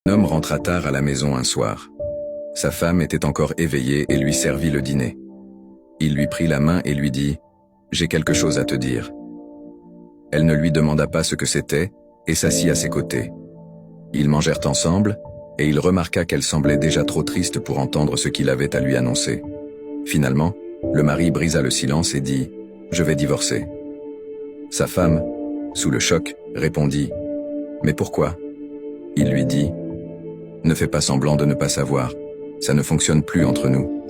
Un homme rentra tard à la maison un soir. Sa femme était encore éveillée et lui servit le dîner. Il lui prit la main et lui dit « J'ai quelque chose à te dire ». Elle ne lui demanda pas ce que c'était et s'assit à ses côtés. Ils mangèrent ensemble et il remarqua qu'elle semblait déjà trop triste pour entendre ce qu'il avait à lui annoncer. Finalement, le mari brisa le silence et dit « Je vais divorcer ». Sa femme, sous le choc, répondit « Mais pourquoi ?» Il lui dit « Ne fais pas semblant de ne pas savoir, ça ne fonctionne plus entre nous. »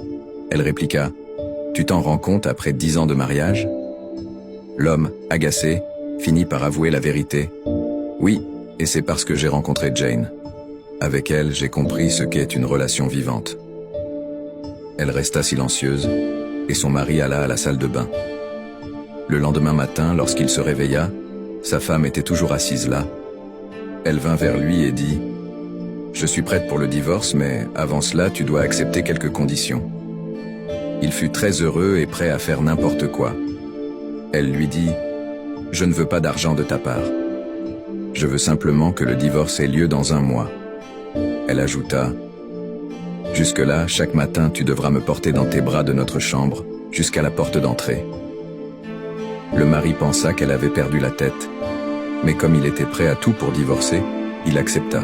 Elle répliqua « Tu t'en rends compte après 10 ans de mariage ?» L'homme, agacé, finit par avouer la vérité. « Oui, et c'est parce que j'ai rencontré Jane. Avec elle, j'ai compris ce qu'est une relation vivante. » Elle resta silencieuse, et son mari alla à la salle de bain. Le lendemain matin, lorsqu'il se réveilla, sa femme était toujours assise là. Elle vint vers lui et dit « Je suis prête pour le divorce, mais avant cela, tu dois accepter quelques conditions. » Il fut très heureux et prêt à faire n'importe quoi. Elle lui dit « Je ne veux pas d'argent de ta part. Je veux simplement que le divorce ait lieu dans 1 mois. » Elle ajouta « Jusque-là, chaque matin, tu devras me porter dans tes bras de notre chambre jusqu'à la porte d'entrée. » Le mari pensa qu'elle avait perdu la tête, mais comme il était prêt à tout pour divorcer, il accepta.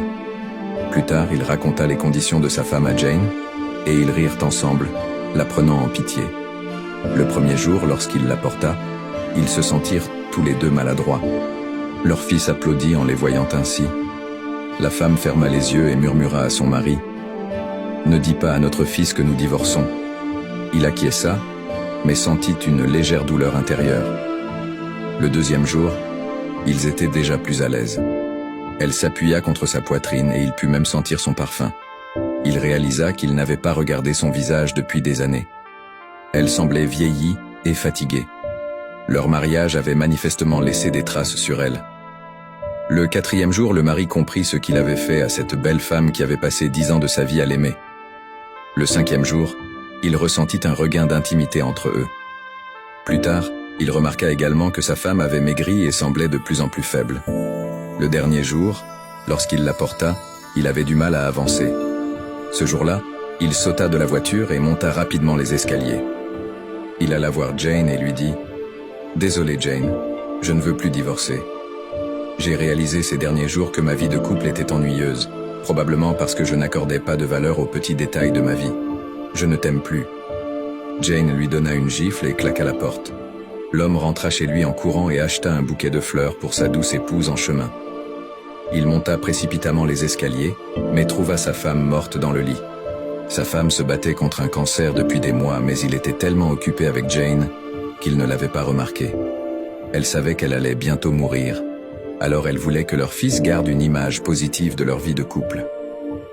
Plus tard, il raconta les conditions de sa femme à Jane, et ils rirent ensemble, la prenant en pitié. Le premier jour, lorsqu'il la porta, ils se sentirent tous les deux maladroits. Leur fils applaudit en les voyant ainsi. La femme ferma les yeux et murmura à son mari « Ne dis pas à notre fils que nous divorçons. » Il acquiesça, mais sentit une légère douleur intérieure. Le deuxième jour, ils étaient déjà plus à l'aise. Elle s'appuya contre sa poitrine et il put même sentir son parfum. Il réalisa qu'il n'avait pas regardé son visage depuis des années. Elle semblait vieillie et fatiguée. Leur mariage avait manifestement laissé des traces sur elle. Le 4e jour, le mari comprit ce qu'il avait fait à cette belle femme qui avait passé 10 ans de sa vie à l'aimer. Le 5e jour, il ressentit un regain d'intimité entre eux. Plus tard, il remarqua également que sa femme avait maigri et semblait de plus en plus faible. Le dernier jour, lorsqu'il la porta, il avait du mal à avancer. Ce jour-là, il sauta de la voiture et monta rapidement les escaliers. Il alla voir Jane et lui dit « Désolé Jane, je ne veux plus divorcer. J'ai réalisé ces derniers jours que ma vie de couple était ennuyeuse, probablement parce que je n'accordais pas de valeur aux petits détails de ma vie. Je ne t'aime plus. » Jane lui donna une gifle et claqua la porte. L'homme rentra chez lui en courant et acheta un bouquet de fleurs pour sa douce épouse en chemin. Il monta précipitamment les escaliers, mais trouva sa femme morte dans le lit. Sa femme se battait contre un cancer depuis des mois, mais il était tellement occupé avec Jane qu'il ne l'avait pas remarqué. Elle savait qu'elle allait bientôt mourir, alors elle voulait que leur fils garde une image positive de leur vie de couple.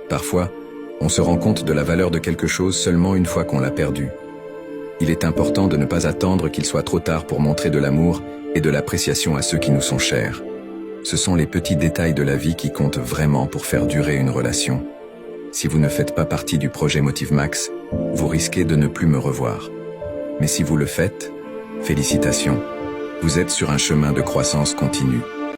Parfois, on se rend compte de la valeur de quelque chose seulement une fois qu'on l'a perdu. Il est important de ne pas attendre qu'il soit trop tard pour montrer de l'amour et de l'appréciation à ceux qui nous sont chers. Ce sont les petits détails de la vie qui comptent vraiment pour faire durer une relation. Si vous ne faites pas partie du projet Motive Max, vous risquez de ne plus me revoir. Mais si vous le faites, félicitations, vous êtes sur un chemin de croissance continue.